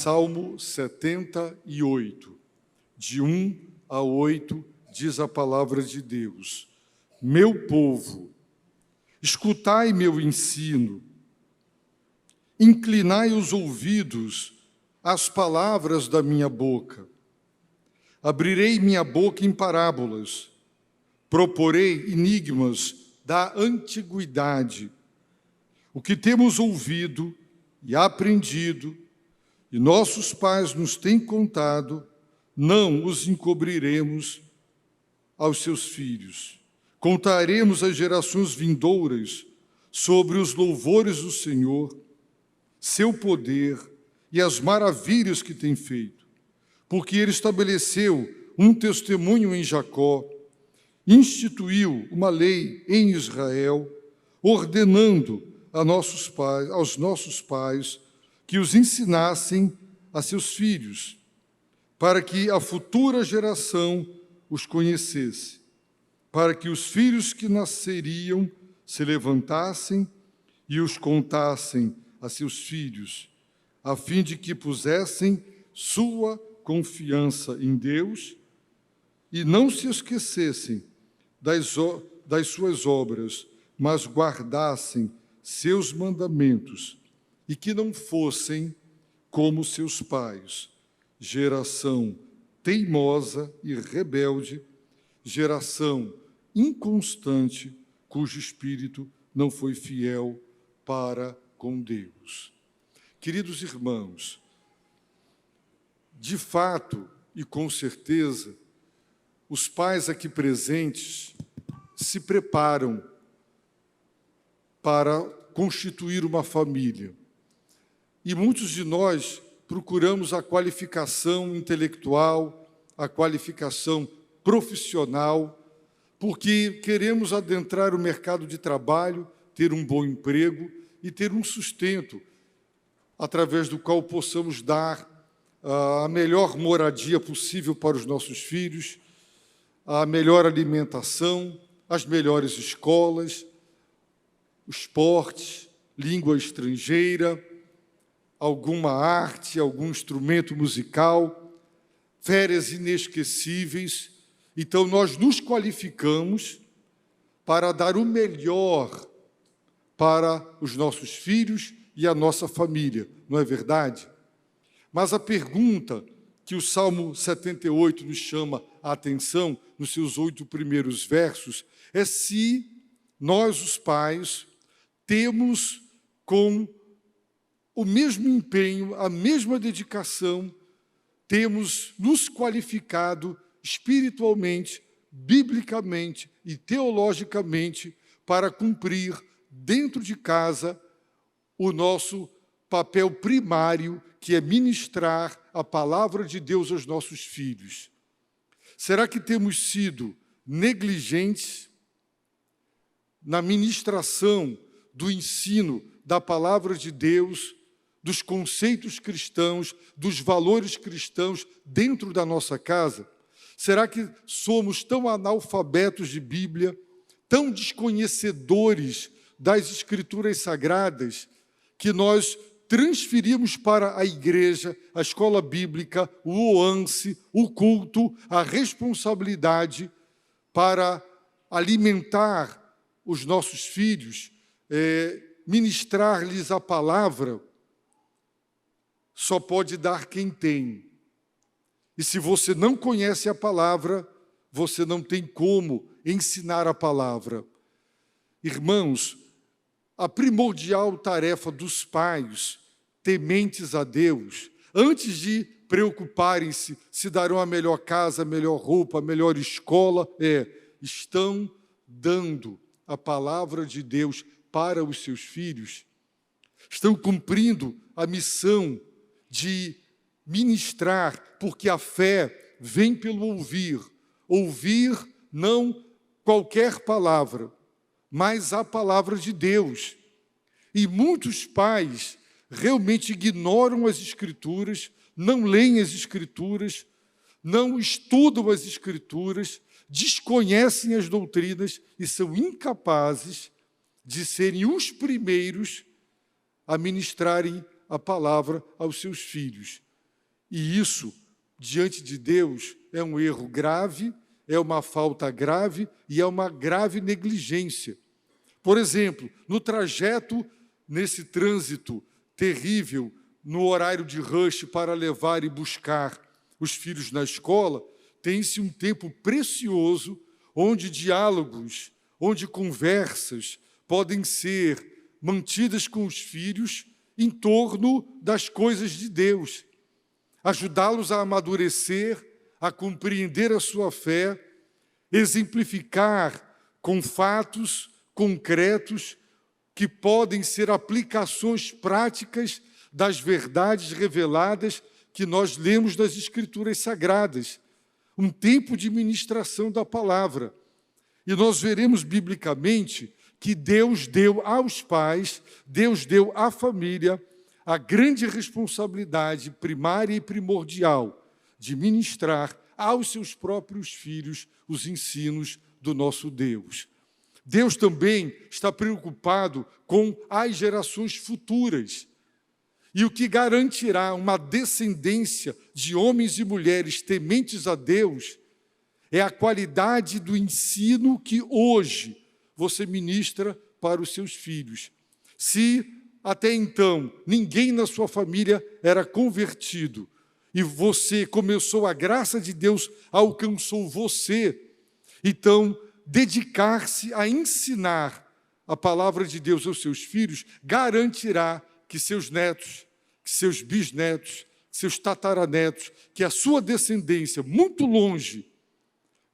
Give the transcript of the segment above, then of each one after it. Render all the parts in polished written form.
Salmo 78, de 1 a 8, diz a palavra de Deus: Meu povo, escutai meu ensino, inclinai os ouvidos às palavras da minha boca. Abrirei minha boca em parábolas, proporei enigmas da antiguidade. O que temos ouvido e aprendido, e nossos pais nos têm contado, não os encobriremos aos seus filhos. Contaremos às gerações vindouras sobre os louvores do Senhor, seu poder e as maravilhas que tem feito. Porque ele estabeleceu um testemunho em Jacó, instituiu uma lei em Israel, ordenando aos nossos pais que os ensinassem a seus filhos, para que a futura geração os conhecesse, para que os filhos que nasceriam se levantassem e os contassem a seus filhos, a fim de que pusessem sua confiança em Deus e não se esquecessem das suas obras, mas guardassem seus mandamentos e que não fossem como seus pais, geração teimosa e rebelde, geração inconstante, cujo espírito não foi fiel para com Deus. Queridos irmãos, de fato e com certeza, os pais aqui presentes se preparam para constituir uma família. E muitos de nós procuramos a qualificação intelectual, a qualificação profissional, porque queremos adentrar o mercado de trabalho, ter um bom emprego e ter um sustento, através do qual possamos dar a melhor moradia possível para os nossos filhos, a melhor alimentação, as melhores escolas, esportes, língua estrangeira, alguma arte, algum instrumento musical, férias inesquecíveis. Então, nós nos qualificamos para dar o melhor para os nossos filhos e a nossa família, não é verdade? Mas a pergunta que o Salmo 78 nos chama a atenção, nos seus 8 primeiros versos, é se nós, os pais, temos com o mesmo empenho, a mesma dedicação, temos nos qualificado espiritualmente, biblicamente e teologicamente para cumprir dentro de casa o nosso papel primário, que é ministrar a palavra de Deus aos nossos filhos. Será que temos sido negligentes na ministração do ensino da palavra de Deus, dos conceitos cristãos, dos valores cristãos dentro da nossa casa? Será que somos tão analfabetos de Bíblia, tão desconhecedores das Escrituras Sagradas, que nós transferimos para a igreja, a escola bíblica, o OANSE, o culto, a responsabilidade para alimentar os nossos filhos, ministrar-lhes a palavra? Só pode dar quem tem. E se você não conhece a palavra, você não tem como ensinar a palavra. Irmãos, a primordial tarefa dos pais, tementes a Deus, antes de preocuparem-se se darão a melhor casa, a melhor roupa, a melhor escola, estão dando a palavra de Deus para os seus filhos, estão cumprindo a missão de ministrar, porque a fé vem pelo ouvir. Ouvir não qualquer palavra, mas a palavra de Deus. E muitos pais realmente ignoram as Escrituras, não leem as Escrituras, não estudam as Escrituras, desconhecem as doutrinas e são incapazes de serem os primeiros a ministrarem a palavra aos seus filhos. E isso, diante de Deus, é um erro grave, é uma falta grave e é uma grave negligência. Por exemplo, no trajeto, nesse trânsito terrível, no horário de rush para levar e buscar os filhos na escola, tem-se um tempo precioso onde diálogos, onde conversas podem ser mantidas com os filhos em torno das coisas de Deus, ajudá-los a amadurecer, a compreender a sua fé, exemplificar com fatos concretos que podem ser aplicações práticas das verdades reveladas que nós lemos das Escrituras Sagradas. Um tempo de ministração da palavra. E nós veremos biblicamente que Deus deu aos pais, Deus deu à família a grande responsabilidade primária e primordial de ministrar aos seus próprios filhos os ensinos do nosso Deus. Deus também está preocupado com as gerações futuras. E o que garantirá uma descendência de homens e mulheres tementes a Deus é a qualidade do ensino que hoje você ministra para os seus filhos. Se até então ninguém na sua família era convertido e você começou, a graça de Deus alcançou você, então dedicar-se a ensinar a palavra de Deus aos seus filhos garantirá que seus netos, que seus bisnetos, que seus tataranetos, que a sua descendência, muito longe,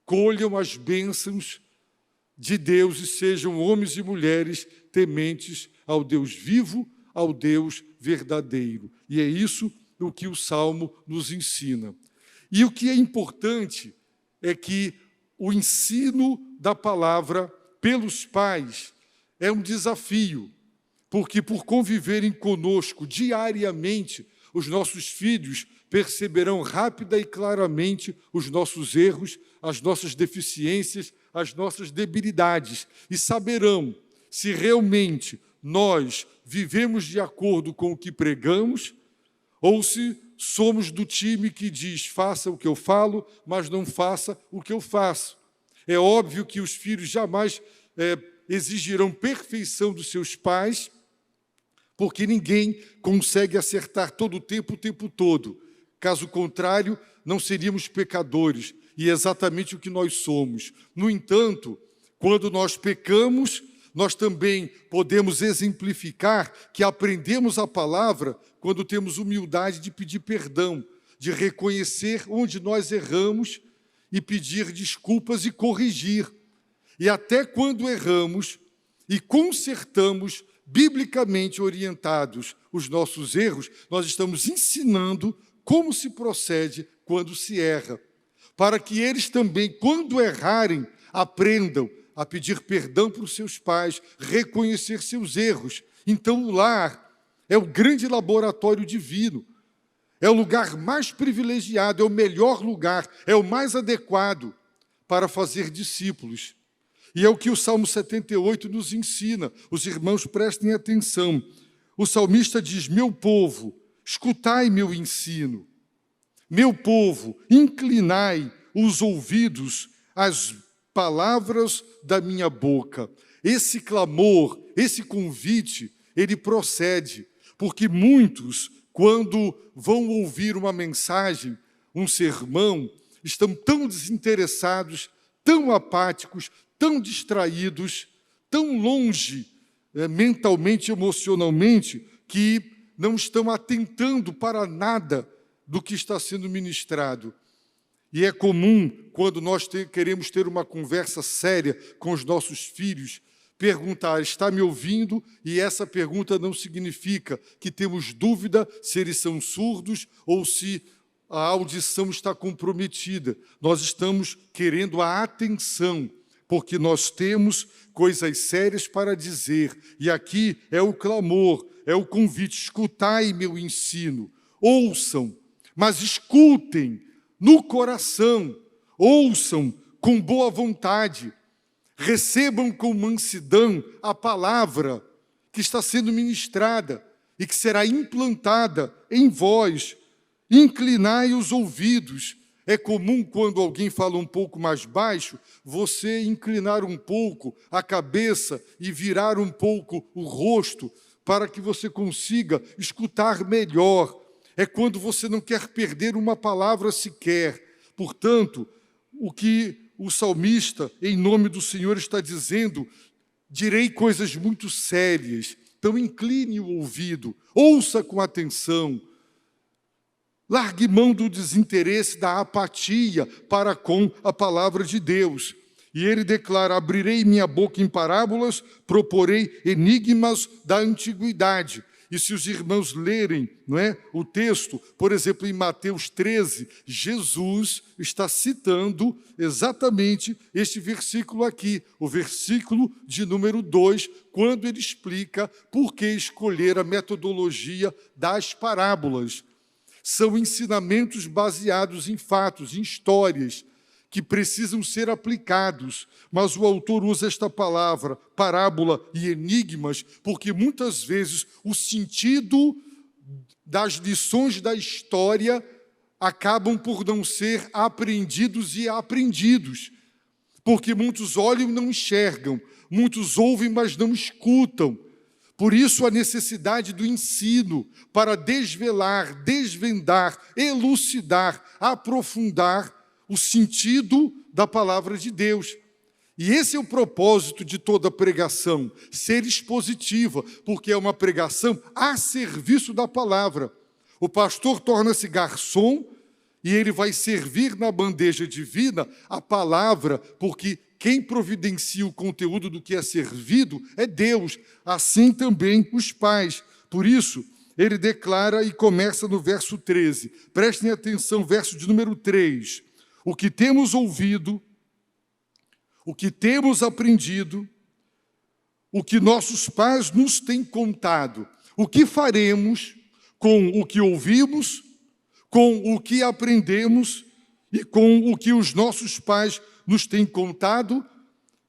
colham as bênçãos de Deus e sejam homens e mulheres tementes ao Deus vivo, ao Deus verdadeiro. E é isso o que o Salmo nos ensina. E o que é importante é que o ensino da palavra pelos pais é um desafio, porque por conviverem conosco diariamente, os nossos filhos perceberão rápida e claramente os nossos erros, as nossas deficiências, as nossas debilidades, e saberão se realmente nós vivemos de acordo com o que pregamos, ou se somos do time que diz, faça o que eu falo, mas não faça o que eu faço. É óbvio que os filhos jamais exigirão perfeição dos seus pais, porque ninguém consegue acertar todo o tempo todo. Caso contrário, não seríamos pecadores, e é exatamente o que nós somos. No entanto, quando nós pecamos, nós também podemos exemplificar que aprendemos a palavra quando temos humildade de pedir perdão, de reconhecer onde nós erramos e pedir desculpas e corrigir. E até quando erramos e consertamos, biblicamente orientados, os nossos erros, nós estamos ensinando como se procede quando se erra, para que eles também, quando errarem, aprendam a pedir perdão para os seus pais, reconhecer seus erros. Então, o lar é o grande laboratório divino, é o lugar mais privilegiado, é o melhor lugar, é o mais adequado para fazer discípulos. E é o que o Salmo 78 nos ensina. Os irmãos prestem atenção. O salmista diz, meu povo, escutai meu ensino. Meu povo, inclinai os ouvidos às palavras da minha boca. Esse clamor, esse convite, ele procede, porque muitos, quando vão ouvir uma mensagem, um sermão, estão tão desinteressados, tão apáticos, tão distraídos, tão longe mentalmente, emocionalmente, que não estão atentando para nada do que está sendo ministrado. E é comum, quando nós queremos ter uma conversa séria com os nossos filhos, perguntar, está me ouvindo? E essa pergunta não significa que temos dúvida se eles são surdos ou se a audição está comprometida. Nós estamos querendo a atenção, porque nós temos coisas sérias para dizer. E aqui é o clamor, é o convite, escutai meu ensino, ouçam, mas escutem no coração, ouçam com boa vontade, recebam com mansidão a palavra que está sendo ministrada e que será implantada em vós, inclinai os ouvidos. É comum, quando alguém fala um pouco mais baixo, você inclinar um pouco a cabeça e virar um pouco o rosto para que você consiga escutar melhor. É quando você não quer perder uma palavra sequer. Portanto, o que o salmista, em nome do Senhor, está dizendo: direi coisas muito sérias, então incline o ouvido, ouça com atenção. Largue mão do desinteresse, da apatia para com a palavra de Deus. E ele declara: abrirei minha boca em parábolas, proporei enigmas da antiguidade. E se os irmãos lerem, não é, o texto, por exemplo, em Mateus 13, Jesus está citando exatamente este versículo aqui, o versículo de número 2, quando ele explica por que escolher a metodologia das parábolas. São ensinamentos baseados em fatos, em histórias, que precisam ser aplicados, mas o autor usa esta palavra, parábola e enigmas, porque muitas vezes o sentido das lições da história acabam por não ser apreendidos e aprendidos, porque muitos olham e não enxergam, muitos ouvem, mas não escutam. Por isso a necessidade do ensino para desvelar, desvendar, elucidar, aprofundar o sentido da palavra de Deus. E esse é o propósito de toda pregação, ser expositiva, porque é uma pregação a serviço da palavra. O pastor torna-se garçom e ele vai servir na bandeja divina a palavra, porque quem providencia o conteúdo do que é servido é Deus, assim também os pais. Por isso, ele declara e começa no verso 13. Prestem atenção, verso de número 3. O que temos ouvido, o que temos aprendido, o que nossos pais nos têm contado, o que faremos com o que ouvimos, com o que aprendemos e com o que os nossos pais nos têm contado,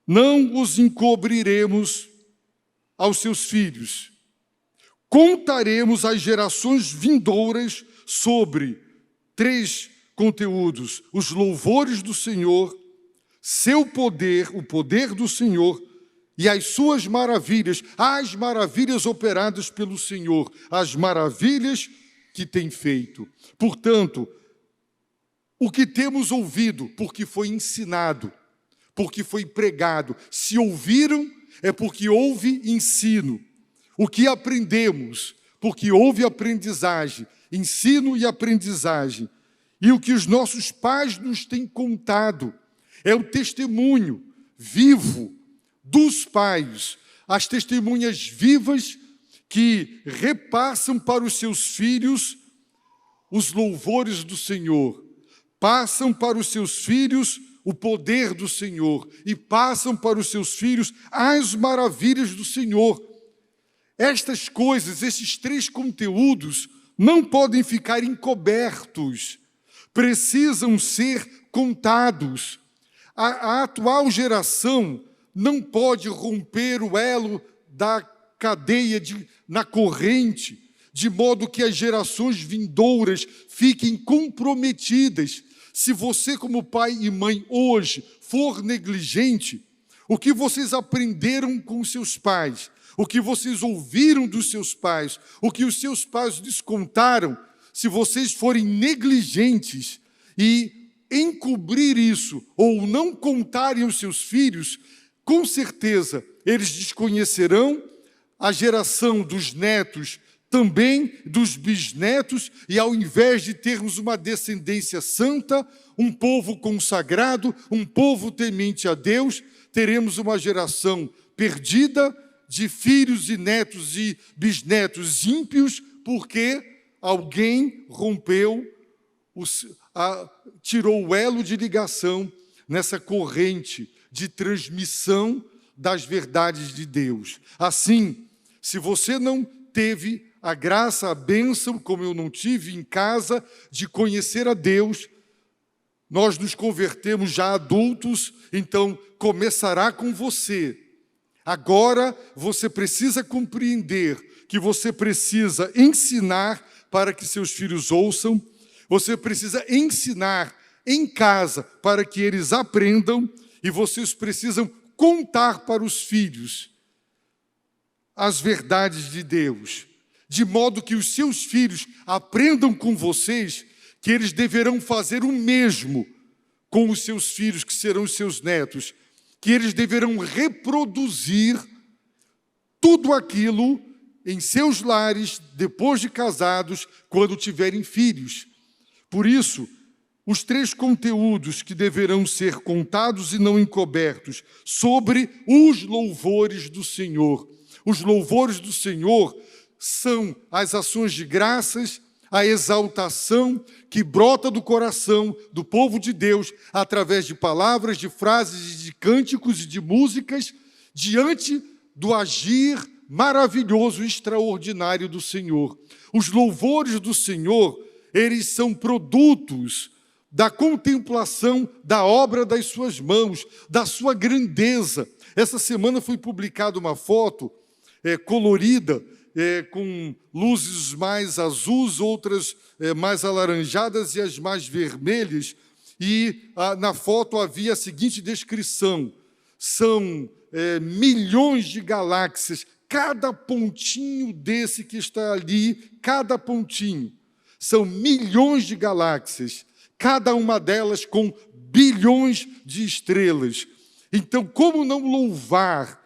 não os encobriremos aos seus filhos. Contaremos às gerações vindouras sobre 3 conteúdos: os louvores do Senhor, seu poder, o poder do Senhor e as suas maravilhas, as maravilhas operadas pelo Senhor, as maravilhas que tem feito. Portanto, o que temos ouvido, porque foi ensinado, porque foi pregado. Se ouviram, é porque houve ensino. O que aprendemos, porque houve aprendizagem, ensino e aprendizagem. E o que os nossos pais nos têm contado é o testemunho vivo dos pais, as testemunhas vivas que repassam para os seus filhos os louvores do Senhor, passam para os seus filhos o poder do Senhor e passam para os seus filhos as maravilhas do Senhor. Estas coisas, esses 3 conteúdos, não podem ficar encobertos, precisam ser contados. A atual geração não pode romper o elo da cadeia na corrente, de modo que as gerações vindouras fiquem comprometidas. Se você, como pai e mãe, hoje for negligente, o que vocês aprenderam com seus pais, o que vocês ouviram dos seus pais, o que os seus pais lhes contaram, se vocês forem negligentes e encobrir isso, ou não contarem aos seus filhos, com certeza eles desconhecerão, a geração dos netos também, dos bisnetos, e ao invés de termos uma descendência santa, um povo consagrado, um povo temente a Deus, teremos uma geração perdida de filhos e netos e bisnetos ímpios, porque alguém rompeu, tirou o elo de ligação nessa corrente de transmissão das verdades de Deus. Assim, se você não teve a graça, a bênção, como eu não tive em casa, de conhecer a Deus, nós nos convertemos já adultos, então começará com você. Agora você precisa compreender que você precisa ensinar para que seus filhos ouçam, Você precisa ensinar em casa para que eles aprendam, e vocês precisam contar para os filhos as verdades de Deus, de modo que os seus filhos aprendam com vocês que eles deverão fazer o mesmo com os seus filhos, que serão os seus netos, que eles deverão reproduzir tudo aquilo em seus lares, depois de casados, quando tiverem filhos. Por isso, os 3 conteúdos que deverão ser contados e não encobertos sobre os louvores do Senhor. Os louvores do Senhor são as ações de graças, a exaltação que brota do coração do povo de Deus através de palavras, de frases, de cânticos e de músicas diante do agir maravilhoso e extraordinário do Senhor. Os louvores do Senhor, eles são produtos da contemplação da obra das suas mãos, da sua grandeza. Essa semana foi publicada uma foto colorida, com luzes mais azuis, outras mais alaranjadas e as mais vermelhas, e na foto havia a seguinte descrição: são milhões de galáxias, cada pontinho desse que está ali, cada pontinho, são milhões de galáxias, cada uma delas com bilhões de estrelas. Então, como não louvar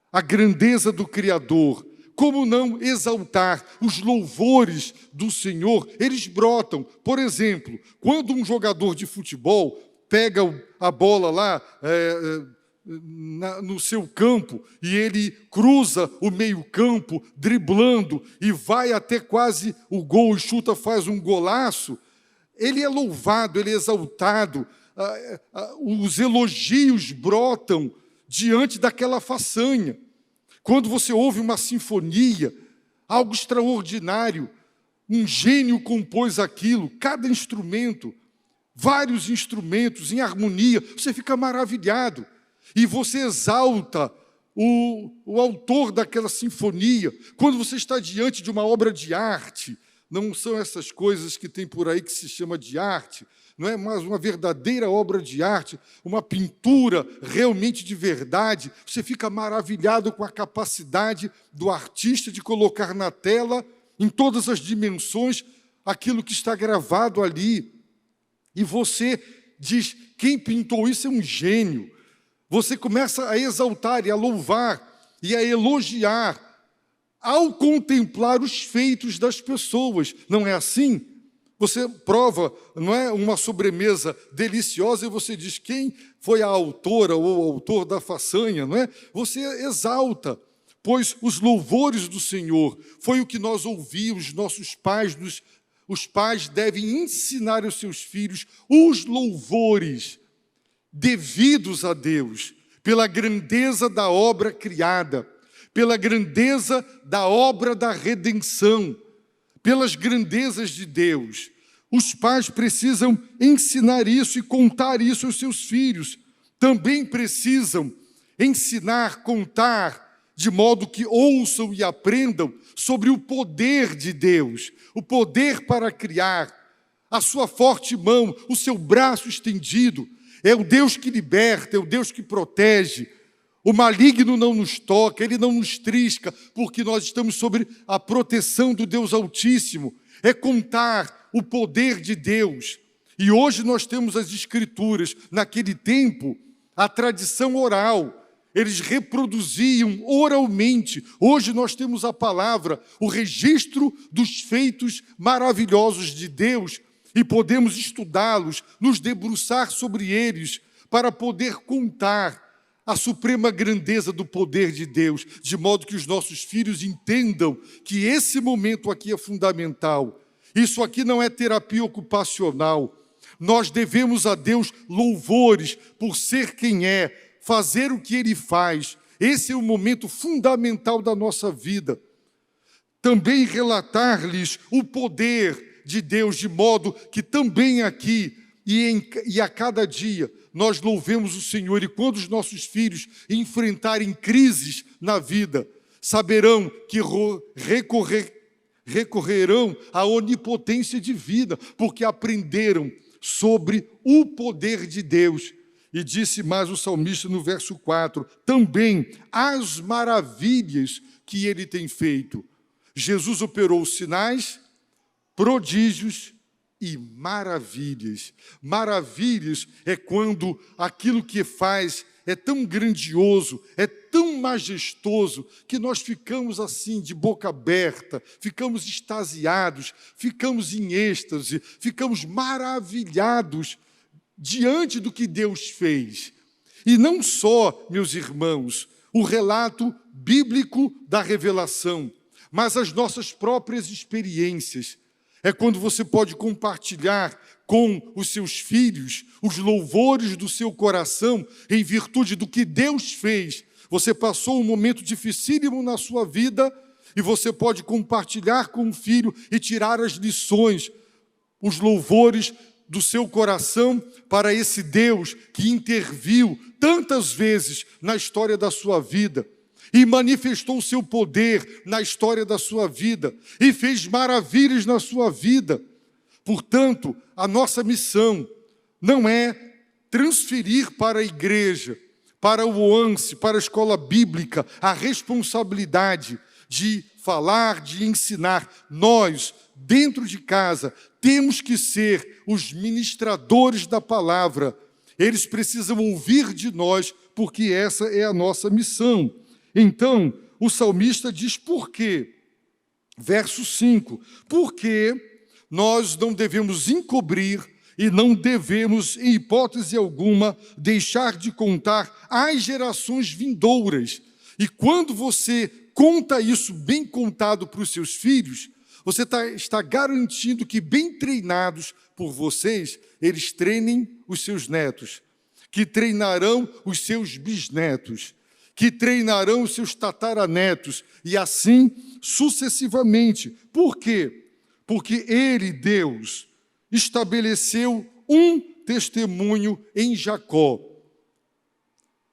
a grandeza do Criador? Como não exaltar os louvores do Senhor? Eles brotam. Por exemplo, quando um jogador de futebol pega a bola lá no seu campo e ele cruza o meio-campo, driblando, e vai até quase o gol e chuta, faz um golaço, ele é louvado, ele é exaltado, os elogios brotam diante daquela façanha. Quando você ouve uma sinfonia, algo extraordinário, um gênio compôs aquilo, cada instrumento, vários instrumentos em harmonia, você fica maravilhado. E você exalta o autor daquela sinfonia. Quando você está diante de uma obra de arte, não são essas coisas que tem por aí que se chama de arte, não é mais uma verdadeira obra de arte, uma pintura realmente de verdade, você fica maravilhado com a capacidade do artista de colocar na tela, em todas as dimensões, aquilo que está gravado ali. E você diz, quem pintou isso é um gênio. Você começa a exaltar e a louvar e a elogiar ao contemplar os feitos das pessoas. Não é assim? Você prova, não é, uma sobremesa deliciosa e você diz quem foi a autora ou o autor da façanha, não é? Você exalta, pois os louvores do Senhor foi o que nós ouvimos, nossos pais, os pais devem ensinar aos seus filhos os louvores devidos a Deus, pela grandeza da obra criada, pela grandeza da obra da redenção, pelas grandezas de Deus. Os pais precisam ensinar isso e contar isso aos seus filhos. Também precisam ensinar, contar, de modo que ouçam e aprendam sobre o poder de Deus, o poder para criar, a sua forte mão, o seu braço estendido. É o Deus que liberta, é o Deus que protege. O maligno não nos toca, ele não nos trisca, porque nós estamos sob a proteção do Deus Altíssimo. É contar o poder de Deus. E hoje nós temos as Escrituras. Naquele tempo, a tradição oral, eles reproduziam oralmente. Hoje nós temos a palavra, o registro dos feitos maravilhosos de Deus, e podemos estudá-los, nos debruçar sobre eles, para poder contar a suprema grandeza do poder de Deus, de modo que os nossos filhos entendam que esse momento aqui é fundamental. Isso aqui não é terapia ocupacional. Nós devemos a Deus louvores por ser quem é, fazer o que Ele faz. Esse é o momento fundamental da nossa vida. Também relatar-lhes o poder de Deus, de modo que também aqui e a cada dia nós louvemos o Senhor. E quando os nossos filhos enfrentarem crises na vida, saberão que recorrerão à onipotência divina, porque aprenderam sobre o poder de Deus. E disse mais o salmista no verso 4, também as maravilhas que ele tem feito. Jesus operou sinais, prodígios e maravilhas. Maravilhas é quando aquilo que faz é tão grandioso, é tão majestoso, que nós ficamos assim, de boca aberta, ficamos extasiados, ficamos em êxtase, ficamos maravilhados diante do que Deus fez. E não só, meus irmãos, o relato bíblico da revelação, mas as nossas próprias experiências. É quando você pode compartilhar com os seus filhos os louvores do seu coração em virtude do que Deus fez. Você passou um momento dificílimo na sua vida e você pode compartilhar com o filho e tirar as lições, os louvores do seu coração para esse Deus que interviu tantas vezes na história da sua vida e manifestou o seu poder na história da sua vida e fez maravilhas na sua vida. Portanto, a nossa missão não é transferir para a igreja, para o OANSE, para a escola bíblica, a responsabilidade de falar, de ensinar. Nós, dentro de casa, temos que ser os ministradores da palavra. Eles precisam ouvir de nós, porque essa é a nossa missão. Então, o salmista diz por quê? Verso 5, porque nós não devemos encobrir e não devemos, em hipótese alguma, deixar de contar às gerações vindouras. E quando você conta isso bem contado para os seus filhos, você está garantindo que, bem treinados por vocês, eles treinem os seus netos, que treinarão os seus bisnetos, que treinarão os seus tataranetos, e assim sucessivamente. Por quê? Porque ele, Deus, estabeleceu um testemunho em Jacó.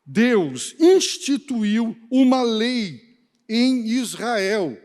Deus instituiu uma lei em Israel.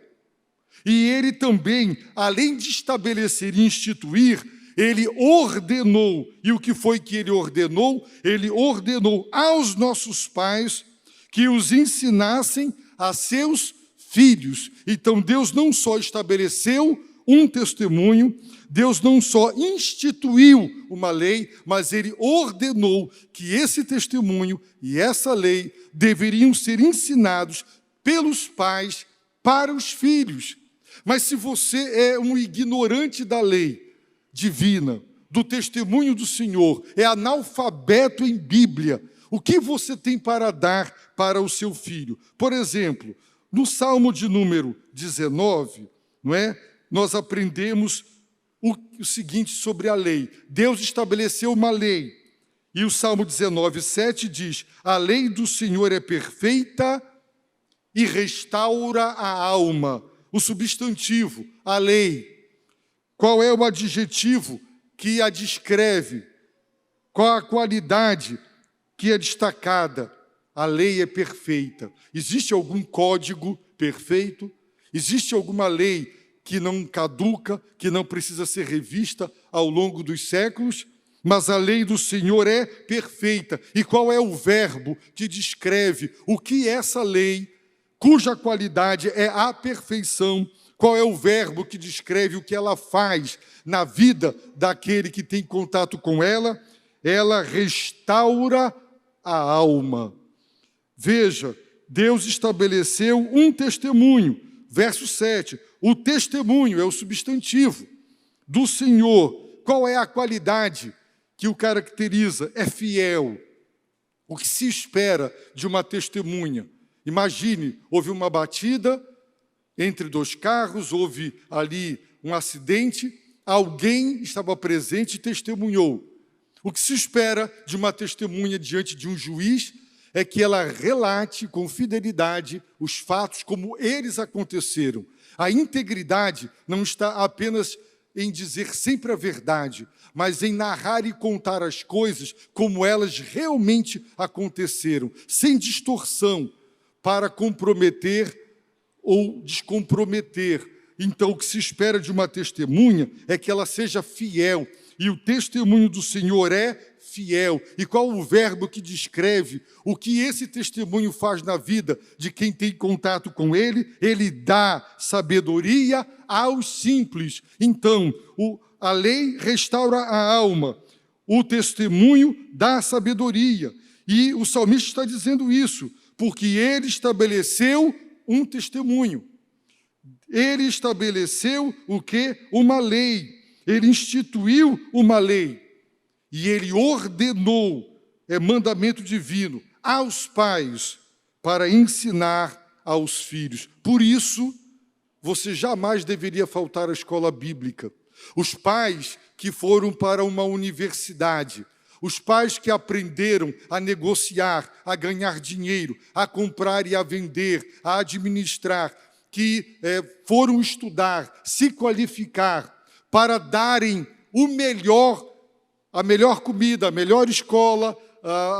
E ele também, além de estabelecer e instituir, ele ordenou. E o que foi que ele ordenou? Ele ordenou aos nossos pais que os ensinassem a seus filhos. Então, Deus não só estabeleceu um testemunho, Deus não só instituiu uma lei, mas Ele ordenou que esse testemunho e essa lei deveriam ser ensinados pelos pais para os filhos. Mas se você é um ignorante da lei divina, do testemunho do Senhor, é analfabeto em Bíblia, o que você tem para dar para o seu filho? Por exemplo, no Salmo de número 19, não é? Nós aprendemos o seguinte sobre a lei. Deus estabeleceu uma lei. E o Salmo 19, 7 diz, a lei do Senhor é perfeita e restaura a alma. O substantivo, a lei. Qual é o adjetivo que a descreve? Qual a qualidade que é destacada? A lei é perfeita. Existe algum código perfeito? Existe alguma lei que não caduca, que não precisa ser revista ao longo dos séculos? Mas a lei do Senhor é perfeita. E qual é o verbo que descreve o que é essa lei, cuja qualidade é a perfeição? Qual é o verbo que descreve o que ela faz na vida daquele que tem contato com ela? Ela restaura a alma. Veja, Deus estabeleceu um testemunho. Verso 7, o testemunho é o substantivo do Senhor. Qual é a qualidade que o caracteriza? É fiel. O que se espera de uma testemunha? Imagine, houve uma batida entre dois carros, houve ali um acidente, alguém estava presente e testemunhou. O que se espera de uma testemunha diante de um juiz é que ela relate com fidelidade os fatos como eles aconteceram. A integridade não está apenas em dizer sempre a verdade, mas em narrar e contar as coisas como elas realmente aconteceram, sem distorção, para comprometer ou descomprometer Então, o que se espera de uma testemunha é que ela seja fiel. E o testemunho do Senhor é fiel. E qual o verbo que descreve o que esse testemunho faz na vida de quem tem contato com ele? Ele dá sabedoria aos simples. Então, a lei restaura a alma. O testemunho dá sabedoria. E o salmista está dizendo isso, porque ele estabeleceu um testemunho. Ele estabeleceu o quê? Uma lei. Ele instituiu uma lei. E ele ordenou, é mandamento divino, aos pais para ensinar aos filhos. Por isso, você jamais deveria faltar à escola bíblica. Os pais que foram para uma universidade, os pais que aprenderam a negociar, a ganhar dinheiro, a comprar e a vender, a administrar, que foram estudar, se qualificar para darem o melhor, a melhor comida, a melhor escola,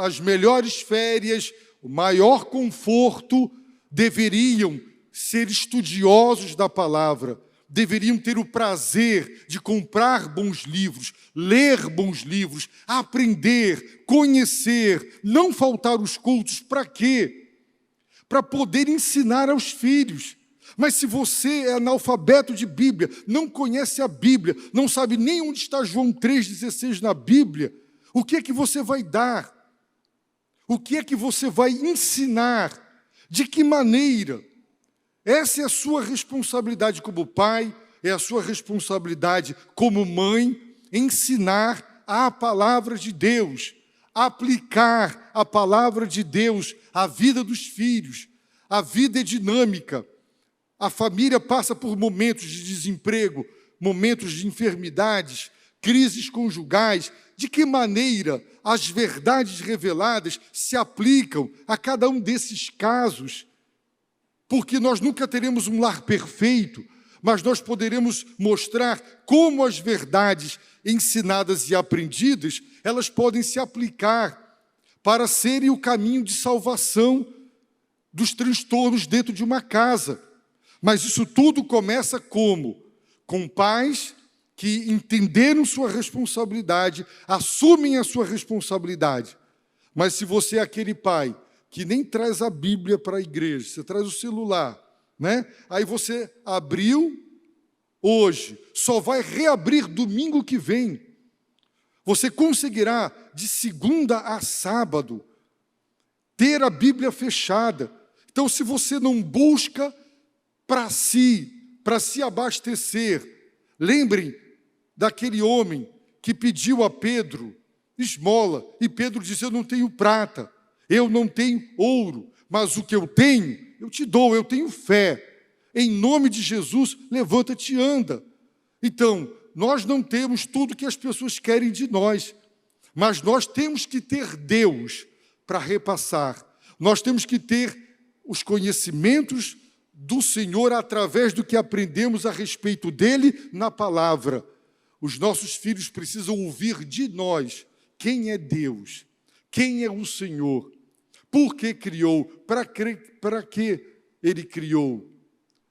as melhores férias, o maior conforto, deveriam ser estudiosos da palavra, deveriam ter o prazer de comprar bons livros, ler bons livros, aprender, conhecer, não faltar os cultos. Para quê? Para poder ensinar aos filhos. Mas se você é analfabeto de Bíblia, não conhece a Bíblia, não sabe nem onde está João 3,16 na Bíblia, o que é que você vai dar? O que é que você vai ensinar? De que maneira? Essa é a sua responsabilidade como pai, é a sua responsabilidade como mãe, ensinar a palavra de Deus, aplicar a palavra de Deus à vida dos filhos. A vida é dinâmica. A família passa por momentos de desemprego, momentos de enfermidades, crises conjugais. De que maneira as verdades reveladas se aplicam a cada um desses casos? Porque nós nunca teremos um lar perfeito, mas nós poderemos mostrar como as verdades ensinadas e aprendidas, elas podem se aplicar para serem o caminho de salvação dos transtornos dentro de uma casa. Mas isso tudo começa como? Com pais que entenderam sua responsabilidade, assumem a sua responsabilidade. Mas se você é aquele pai que nem traz a Bíblia para a igreja, você traz o celular, né? Aí você abriu hoje, só vai reabrir domingo que vem. Você conseguirá, de segunda a sábado, ter a Bíblia fechada. Então, se você não busca para se abastecer, lembrem daquele homem que pediu a Pedro esmola, e Pedro disse: eu não tenho prata, eu não tenho ouro, mas o que eu tenho, eu te dou, eu tenho fé. Em nome de Jesus, levanta-te e anda. Então, nós não temos tudo que as pessoas querem de nós, mas nós temos que ter Deus para repassar. Nós temos que ter os conhecimentos do Senhor através do que aprendemos a respeito dele na palavra. Os nossos filhos precisam ouvir de nós quem é Deus, quem é o Senhor, por que criou, para que ele criou.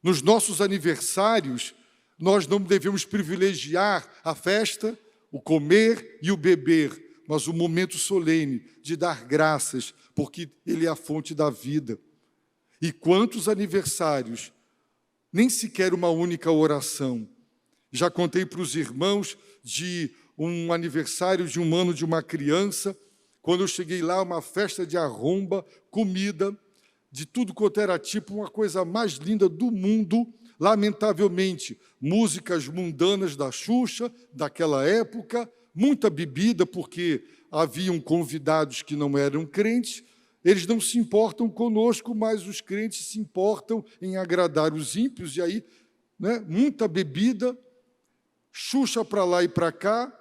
Nos nossos aniversários, nós não devemos privilegiar a festa, o comer e o beber, mas o momento solene de dar graças, porque ele é a fonte da vida. E quantos aniversários, nem sequer uma única oração. Já contei para os irmãos de um aniversário de 1 ano de uma criança, quando eu cheguei lá, uma festa de arromba, comida, de tudo quanto era tipo, uma coisa mais linda do mundo. Lamentavelmente, músicas mundanas da Xuxa, daquela época, muita bebida, porque haviam convidados que não eram crentes. Eles não se importam conosco, mas os crentes se importam em agradar os ímpios, e aí, né, muita bebida, Xuxa para lá e para cá,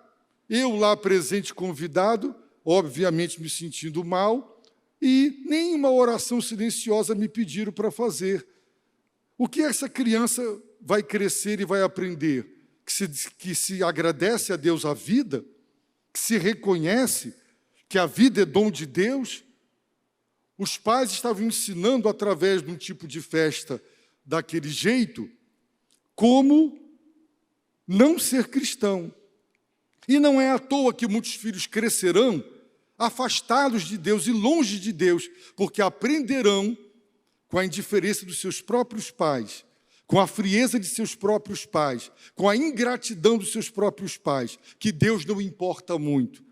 eu lá presente convidado, obviamente me sentindo mal, e nenhuma oração silenciosa me pediram para fazer. O que essa criança vai crescer e vai aprender? Que se agradece a Deus a vida, que se reconhece que a vida é dom de Deus. Os pais estavam ensinando através de um tipo de festa daquele jeito, como não ser cristão. E não é à toa que muitos filhos crescerão afastados de Deus e longe de Deus, porque aprenderão com a indiferença dos seus próprios pais, com a frieza de seus próprios pais, com a ingratidão dos seus próprios pais, que Deus não importa muito.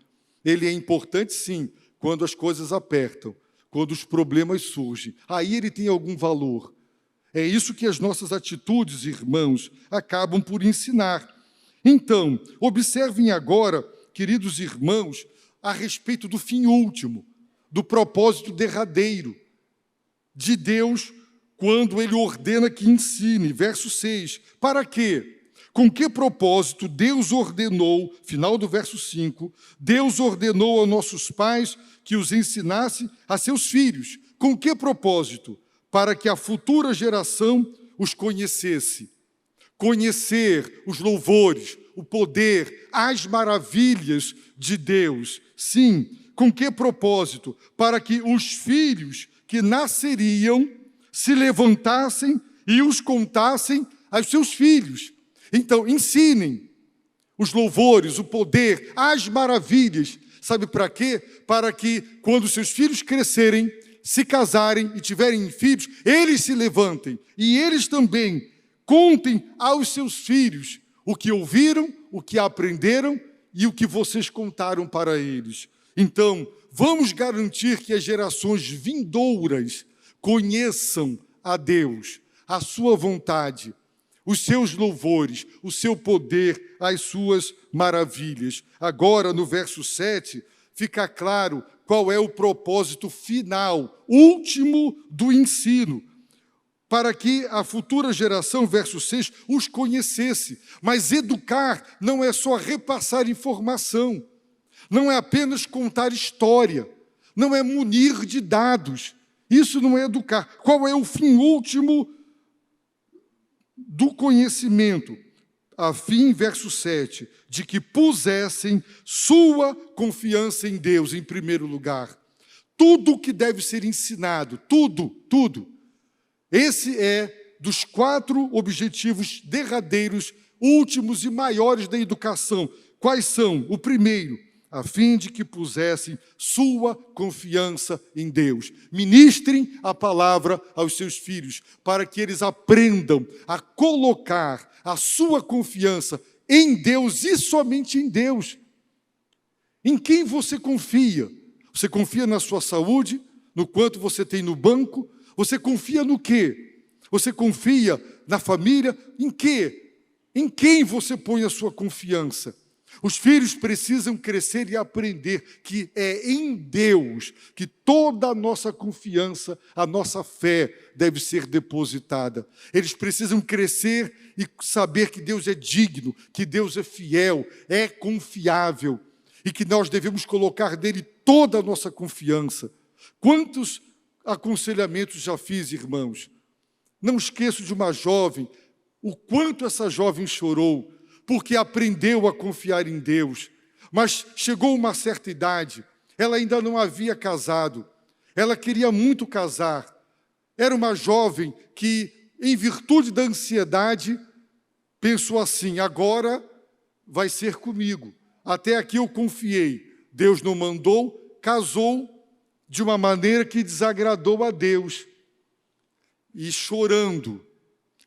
Ele é importante, sim, quando as coisas apertam, quando os problemas surgem. Aí ele tem algum valor. É isso que as nossas atitudes, irmãos, acabam por ensinar. Então, observem agora, queridos irmãos, a respeito do fim último, do propósito derradeiro de Deus, quando Ele ordena que ensine. Verso 6. Para quê? Com que propósito Deus ordenou, final do verso 5, Deus ordenou aos nossos pais que os ensinasse a seus filhos. Com que propósito? Para que a futura geração os conhecesse. Conhecer os louvores, o poder, as maravilhas de Deus. Sim, com que propósito? Para que os filhos que nasceriam se levantassem e os contassem aos seus filhos. Então, ensinem os louvores, o poder, as maravilhas. Sabe para quê? Para que, quando seus filhos crescerem, se casarem e tiverem filhos, eles se levantem e eles também contem aos seus filhos o que ouviram, o que aprenderam e o que vocês contaram para eles. Então, vamos garantir que as gerações vindouras conheçam a Deus, a sua vontade, os seus louvores, o seu poder, as suas maravilhas. Agora, no verso 7, fica claro qual é o propósito final, último do ensino, para que a futura geração, verso 6, os conhecesse. Mas educar não é só repassar informação, não é apenas contar história, não é munir de dados. Isso não é educar. Qual é o fim último do conhecimento? A fim, verso 7, de que pusessem sua confiança em Deus em primeiro lugar. Tudo que deve ser ensinado, tudo. Esse é dos 4 objetivos derradeiros, últimos e maiores da educação. Quais são? O primeiro, a fim de que pusessem sua confiança em Deus. Ministrem a palavra aos seus filhos, para que eles aprendam a colocar a sua confiança em Deus e somente em Deus. Em quem você confia? Você confia na sua saúde, no quanto você tem no banco? Você confia no quê? Você confia na família? Em quê? Em quem você põe a sua confiança? Os filhos precisam crescer e aprender que é em Deus que toda a nossa confiança, a nossa fé deve ser depositada. Eles precisam crescer e saber que Deus é digno, que Deus é fiel, é confiável e que nós devemos colocar nele toda a nossa confiança. Quantos aconselhamentos já fiz, irmãos? Não esqueço de uma jovem, o quanto essa jovem chorou, porque aprendeu a confiar em Deus. Mas chegou uma certa idade, ela ainda não havia casado, ela queria muito casar. Era uma jovem que, em virtude da ansiedade, pensou assim: agora vai ser comigo. Até aqui eu confiei, Deus não mandou, casou de uma maneira que desagradou a Deus. E chorando,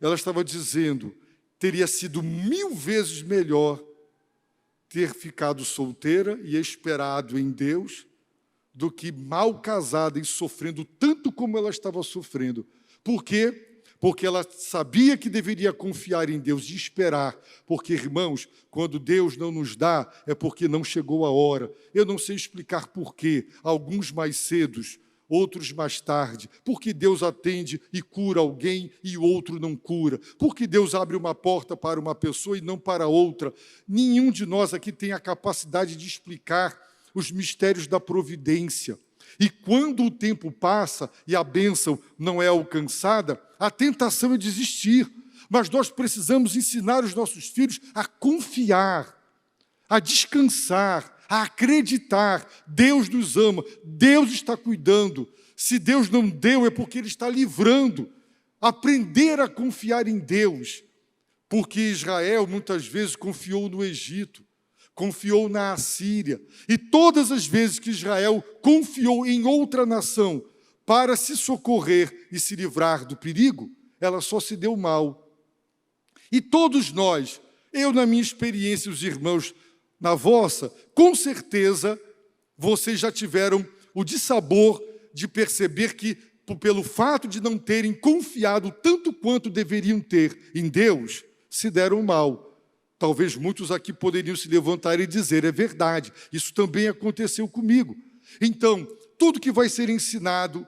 ela estava dizendo: teria sido 1000 vezes melhor ter ficado solteira e esperado em Deus do que mal casada e sofrendo tanto como ela estava sofrendo. Por quê? Porque ela sabia que deveria confiar em Deus e esperar. Porque, irmãos, quando Deus não nos dá, é porque não chegou a hora. Eu não sei explicar por quê. Alguns mais cedos, outros mais tarde. Porque Deus atende e cura alguém e o outro não cura. Porque Deus abre uma porta para uma pessoa e não para outra. Nenhum de nós aqui tem a capacidade de explicar os mistérios da providência. E quando o tempo passa e a bênção não é alcançada, a tentação é desistir. Mas nós precisamos ensinar os nossos filhos a confiar, a descansar, a acreditar. Deus nos ama, Deus está cuidando. Se Deus não deu, é porque Ele está livrando. Aprender a confiar em Deus. porque Israel muitas vezes confiou no Egito, confiou na Assíria, e todas as vezes que Israel confiou em outra nação para se socorrer e se livrar do perigo, ela só se deu mal. E todos nós, eu na minha experiência, os irmãos na vossa, com certeza vocês já tiveram o dissabor de perceber que, pelo fato de não terem confiado tanto quanto deveriam ter em Deus, se deram mal. Talvez muitos aqui poderiam se levantar e dizer, é verdade, isso também aconteceu comigo. Então, tudo que vai ser ensinado,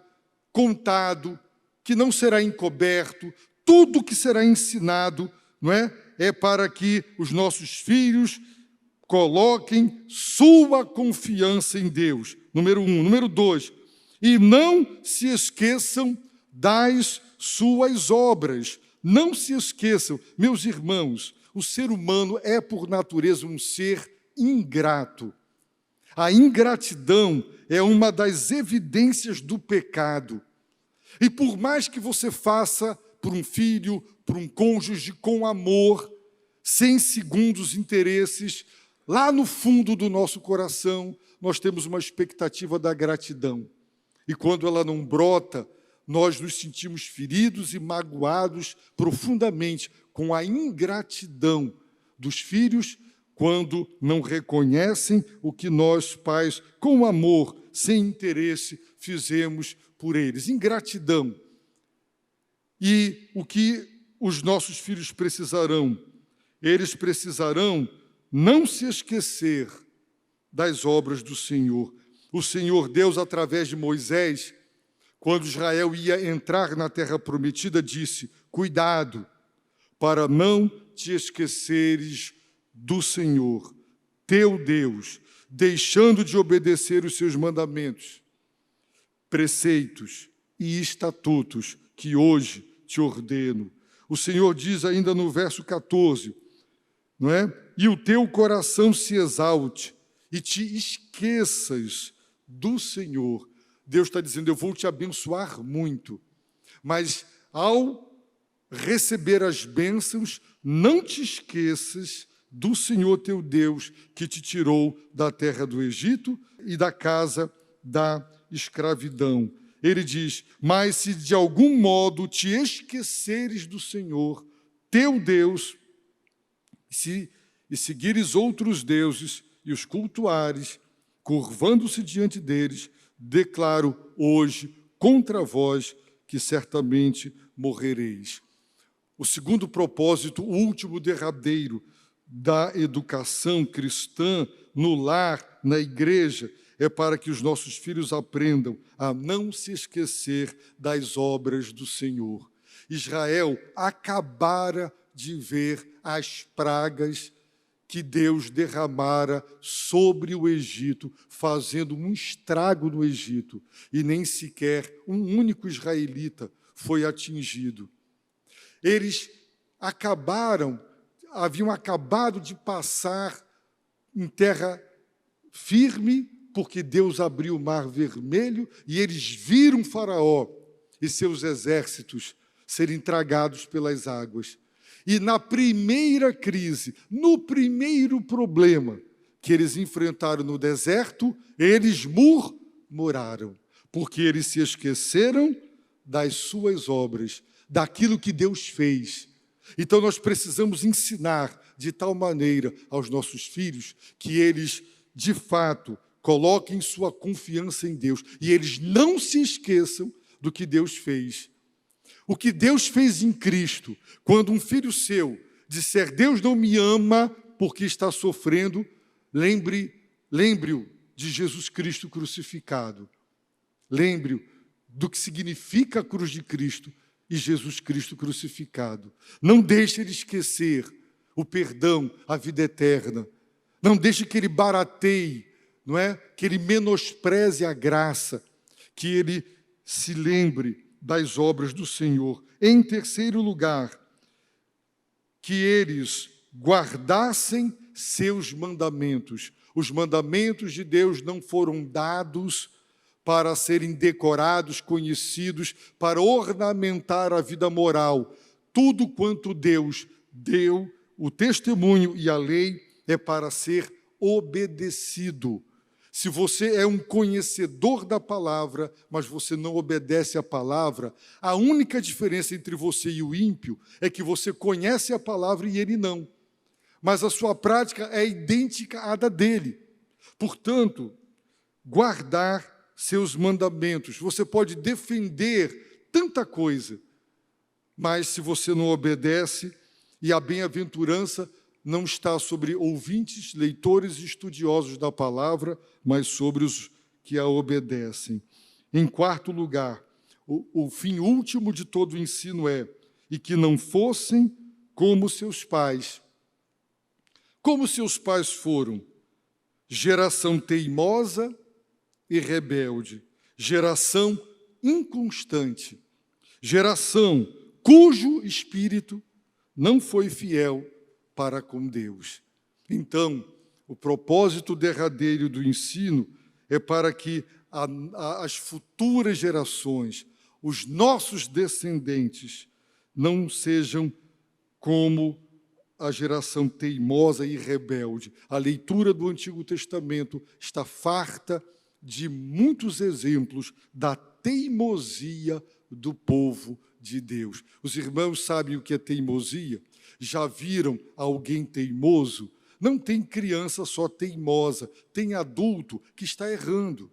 contado, que não será encoberto, tudo que será ensinado, não é? É para que os nossos filhos coloquem sua confiança em Deus. Número 1. Número 2. E não se esqueçam das suas obras. Não se esqueçam, meus irmãos, o ser humano é por natureza um ser ingrato. A ingratidão é uma das evidências do pecado. E por mais que você faça por um filho, por um cônjuge com amor, sem segundos interesses, lá no fundo do nosso coração, nós temos uma expectativa da gratidão. E quando ela não brota, nós nos sentimos feridos e magoados profundamente com a ingratidão dos filhos, quando não reconhecem o que nós, pais, com amor, sem interesse, fizemos por eles. Ingratidão. E o que os nossos filhos precisarão? Eles precisarão não se esquecer das obras do Senhor. O Senhor Deus, através de Moisés, quando Israel ia entrar na terra prometida, disse, cuidado, para não te esqueceres do Senhor, teu Deus, deixando de obedecer os seus mandamentos, preceitos e estatutos que hoje te ordeno. O Senhor diz ainda no verso 14, não é? E o teu coração se exalte e te esqueças do Senhor. Deus está dizendo, eu vou te abençoar muito, mas ao receber as bênçãos, não te esqueças do Senhor teu Deus, que te tirou da terra do Egito e da casa da escravidão. Ele diz, mas se de algum modo te esqueceres do Senhor, teu Deus, e seguires outros deuses e os cultuares, curvando-se diante deles, declaro hoje contra vós que certamente morrereis. O segundo propósito, o último derradeiro da educação cristã no lar, na igreja, é para que os nossos filhos aprendam a não se esquecer das obras do Senhor. Israel acabara de ver as pragas que Deus derramara sobre o Egito, fazendo um estrago no Egito, e nem sequer um único israelita foi atingido. Eles haviam acabado de passar em terra firme, porque Deus abriu o mar vermelho, e eles viram Faraó e seus exércitos serem tragados pelas águas. E na primeira crise, no primeiro problema que eles enfrentaram no deserto, eles murmuraram, porque eles se esqueceram das suas obras, daquilo que Deus fez. Então nós precisamos ensinar de tal maneira aos nossos filhos que eles, de fato, coloquem sua confiança em Deus e eles não se esqueçam do que Deus fez. O que Deus fez em Cristo, quando um filho seu disser, Deus não me ama porque está sofrendo, lembre-o de Jesus Cristo crucificado. Lembre-o do que significa a cruz de Cristo e Jesus Cristo crucificado. Não deixe ele esquecer o perdão, a vida eterna. Não deixe que ele barateie, não é? Que ele menospreze a graça, que ele se lembre das obras do Senhor. Em terceiro lugar, que eles guardassem seus mandamentos. Os mandamentos de Deus não foram dados para serem decorados, conhecidos, para ornamentar a vida moral. Tudo quanto Deus deu o testemunho e a lei é para ser obedecido. Se você é um conhecedor da palavra, mas você não obedece à palavra, a única diferença entre você e o ímpio é que você conhece a palavra e ele não. Mas a sua prática é idêntica à da dele. Portanto, guardar seus mandamentos. Você pode defender tanta coisa, mas se você não obedece, e a bem-aventurança não está sobre ouvintes, leitores e estudiosos da palavra, mas sobre os que a obedecem. Em quarto lugar, o fim último de todo o ensino é: e que não fossem como seus pais. Como seus pais foram? Geração teimosa e rebelde, geração inconstante, geração cujo espírito não foi fiel para com Deus. Então, o propósito derradeiro do ensino é para que as futuras gerações, os nossos descendentes, não sejam como a geração teimosa e rebelde. A leitura do Antigo Testamento está farta de muitos exemplos da teimosia do povo de Deus. Os irmãos sabem o que é teimosia? Já viram alguém teimoso? Não tem criança só teimosa, tem adulto que está errando,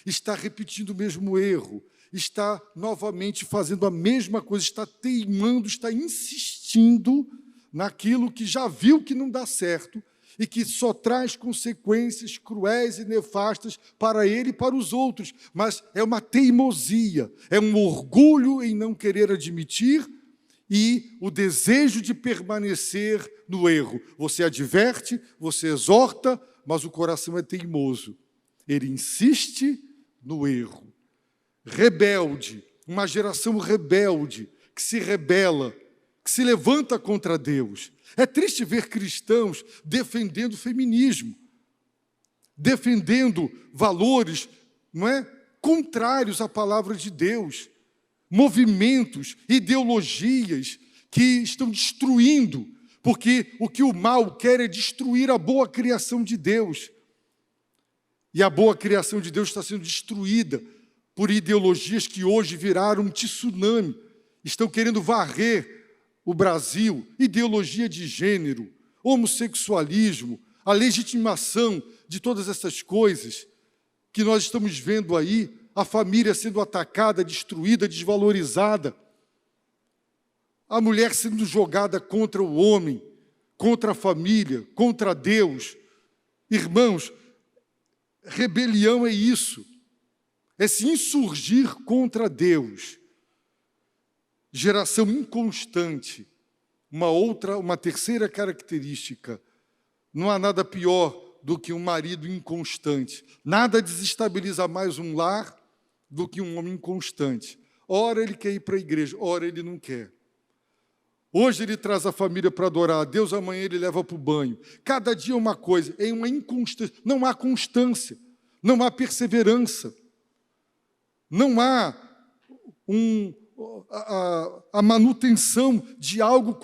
está repetindo o mesmo erro, está novamente fazendo a mesma coisa, está teimando, está insistindo naquilo que já viu que não dá certo e que só traz consequências cruéis e nefastas para ele e para os outros. Mas é uma teimosia, é um orgulho em não querer admitir e o desejo de permanecer no erro. Você adverte, você exorta, mas o coração é teimoso. Ele insiste no erro. Rebelde, uma geração rebelde, que se rebela, que se levanta contra Deus. É triste ver cristãos defendendo o feminismo, defendendo valores, não é, contrários à palavra de Deus, movimentos, ideologias que estão destruindo, porque o que o mal quer é destruir a boa criação de Deus. E a boa criação de Deus está sendo destruída por ideologias que hoje viraram um tsunami, estão querendo varrer o Brasil, ideologia de gênero, homossexualismo, a legitimação de todas essas coisas que nós estamos vendo aí, a família sendo atacada, destruída, desvalorizada, a mulher sendo jogada contra o homem, contra a família, contra Deus. Irmãos, rebelião é isso, é se insurgir contra Deus. Geração inconstante, uma terceira característica, não há nada pior do que um marido inconstante. Nada desestabiliza mais um lar do que um homem inconstante. Ora ele quer ir para a igreja, ora ele não quer. Hoje ele traz a família para adorar a Deus, amanhã ele leva para o banho. Cada dia é uma coisa, é uma inconstância. Não há constância, não há perseverança, não há a manutenção de algo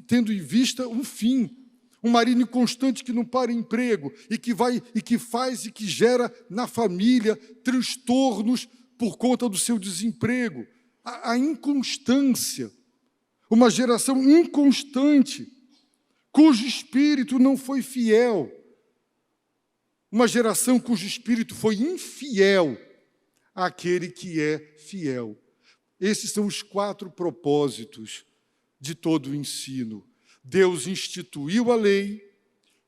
tendo em vista um fim. Um marido inconstante que não para emprego e que faz e que gera na família transtornos por conta do seu desemprego. A inconstância. Uma geração inconstante, cujo espírito não foi fiel. Uma geração cujo espírito foi infiel àquele que é fiel. Esses são os 4 propósitos de todo o ensino. Deus instituiu a lei,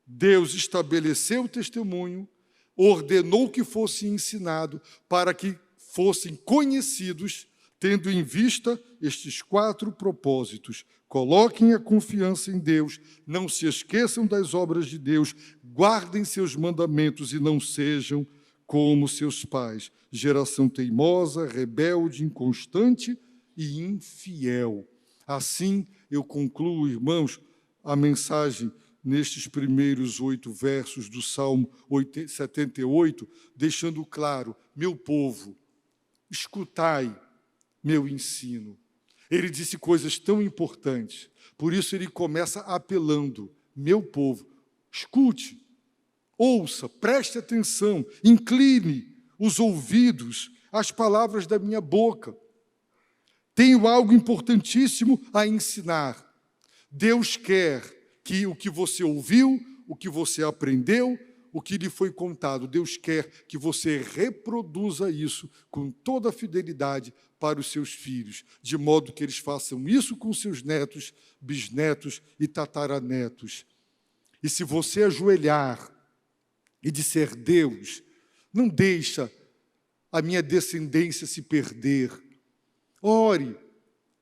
Deus estabeleceu o testemunho, ordenou que fosse ensinado para que fossem conhecidos, tendo em vista estes 4 propósitos. Coloquem a confiança em Deus, não se esqueçam das obras de Deus, guardem seus mandamentos e não sejam como seus pais. Geração teimosa, rebelde, inconstante e infiel. Assim, eu concluo, irmãos, a mensagem nestes primeiros 8 versos do Salmo 78, deixando claro: meu povo, escutai meu ensino. Ele disse coisas tão importantes. Por isso ele começa apelando: meu povo, escute, ouça, preste atenção, incline os ouvidos às palavras da minha boca. Tenho algo importantíssimo a ensinar. Deus quer que o que você ouviu, o que você aprendeu, o que lhe foi contado, Deus quer que você reproduza isso com toda a fidelidade para os seus filhos, de modo que eles façam isso com seus netos, bisnetos e tataranetos. E se você ajoelhar e disser: Deus, não deixa a minha descendência se perder. Ore,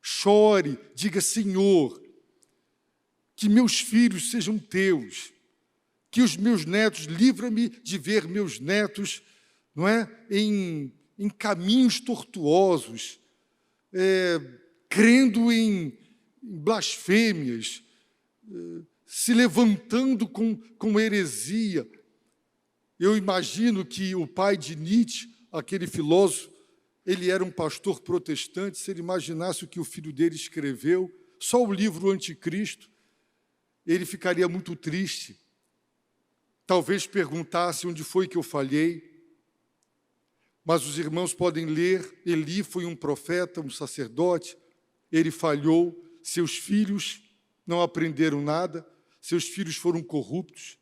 chore, diga: Senhor, que meus filhos sejam teus, que os meus netos, livra-me de ver meus netos, não é, em caminhos tortuosos, crendo em blasfêmias, se levantando com heresia. Eu imagino que o pai de Nietzsche, aquele filósofo, ele era um pastor protestante. Se ele imaginasse o que o filho dele escreveu, só o livro Anticristo, ele ficaria muito triste. Talvez perguntasse onde foi que eu falhei. Mas os irmãos podem ler: Eli foi um profeta, um sacerdote, ele falhou, seus filhos não aprenderam nada, seus filhos foram corruptos.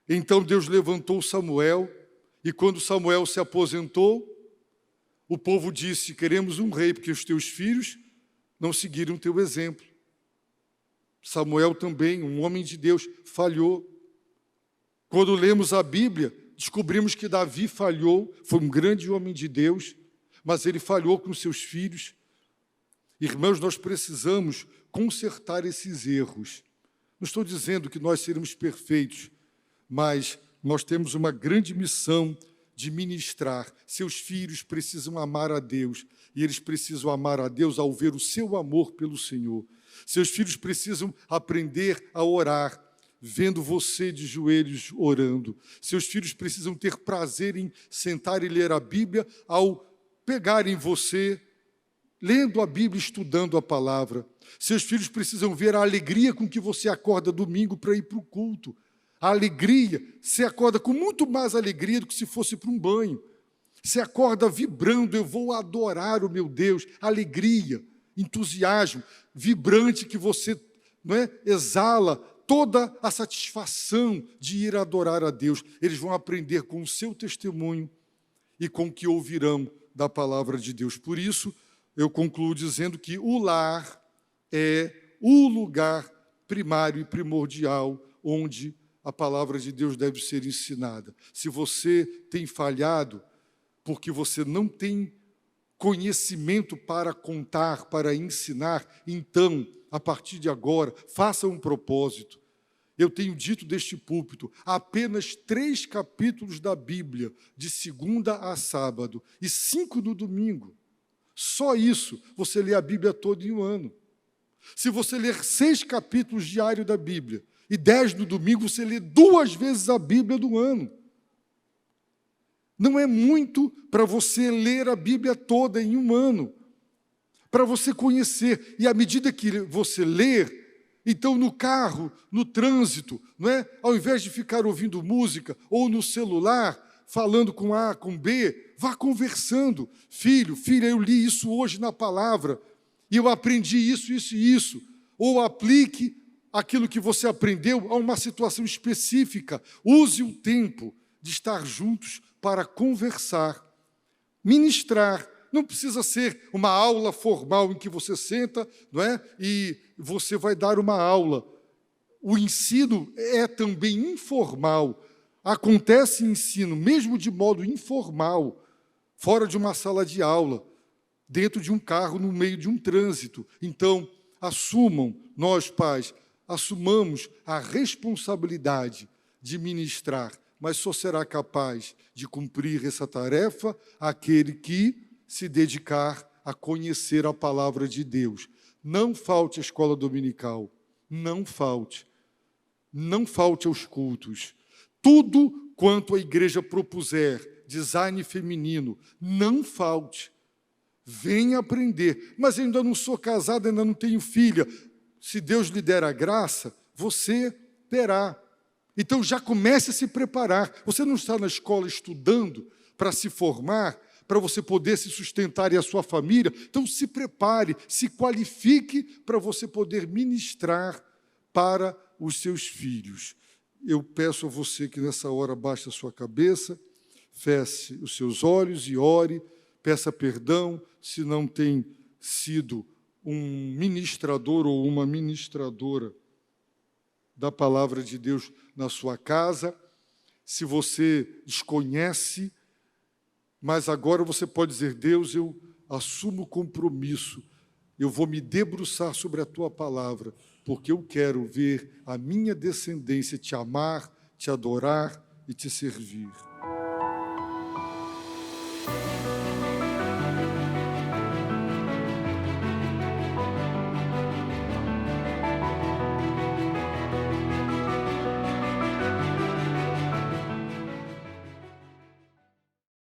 Então Deus levantou Samuel, e quando Samuel se aposentou, o povo disse: queremos um rei, porque os teus filhos não seguiram o teu exemplo. Samuel também, um homem de Deus, falhou. Quando lemos a Bíblia, descobrimos que Davi falhou, foi um grande homem de Deus, mas ele falhou com seus filhos. Irmãos, nós precisamos consertar esses erros. Não estou dizendo que nós seremos perfeitos, mas nós temos uma grande missão de ministrar. Seus filhos precisam amar a Deus, e eles precisam amar a Deus ao ver o seu amor pelo Senhor. Seus filhos precisam aprender a orar, vendo você de joelhos orando. Seus filhos precisam ter prazer em sentar e ler a Bíblia ao pegarem você, lendo a Bíblia, estudando a palavra. Seus filhos precisam ver a alegria com que você acorda domingo para ir para o culto. A alegria, você acorda com muito mais alegria do que se fosse para um banho. Você acorda vibrando: eu vou adorar o meu Deus. Alegria, entusiasmo, vibrante, que você, não é, exala toda a satisfação de ir adorar a Deus. Eles vão aprender com o seu testemunho e com o que ouvirão da palavra de Deus. Por isso, eu concluo dizendo que o lar é o lugar primário e primordial onde a palavra de Deus deve ser ensinada. Se você tem falhado porque você não tem conhecimento para contar, para ensinar, então, a partir de agora, faça um propósito. Eu tenho dito deste púlpito, apenas 3 capítulos da Bíblia, de segunda a sábado, e 5 no domingo. Só isso, você lê a Bíblia toda em um ano. Se você ler 6 capítulos diários da Bíblia, e 10 no domingo, você lê 2 vezes a Bíblia do ano. Não é muito para você ler a Bíblia toda em um ano, para você conhecer. E à medida que você ler, então no carro, no trânsito, não é? Ao invés de ficar ouvindo música ou no celular, falando com A, com B, vá conversando. Filho, filha, eu li isso hoje na palavra, e eu aprendi isso, isso e isso. Ou aplique aquilo que você aprendeu a uma situação específica. Use o tempo de estar juntos para conversar, ministrar. Não precisa ser uma aula formal em que você senta, não é? E você vai dar uma aula. O ensino é também informal. Acontece ensino, mesmo de modo informal, fora de uma sala de aula, dentro de um carro, no meio de um trânsito. Então, assumam, nós pais, assumamos a responsabilidade de ministrar, mas só será capaz de cumprir essa tarefa aquele que se dedicar a conhecer a palavra de Deus. Não falte à escola dominical, não falte aos cultos. Tudo quanto a igreja propuser, design feminino, não falte. Venha aprender. Mas eu ainda não sou casado, ainda não tenho filha. Se Deus lhe der a graça, você terá. Então já comece a se preparar. Você não está na escola estudando para se formar, para você poder se sustentar e a sua família. Então se prepare, se qualifique para você poder ministrar para os seus filhos. Eu peço a você que nessa hora baixe a sua cabeça, feche os seus olhos e ore, peça perdão se não tem sido um ministrador ou uma ministradora da palavra de Deus na sua casa. Se você desconhece, mas agora você pode dizer: Deus, eu assumo o compromisso, eu vou me debruçar sobre a tua palavra, porque eu quero ver a minha descendência te amar, te adorar e te servir.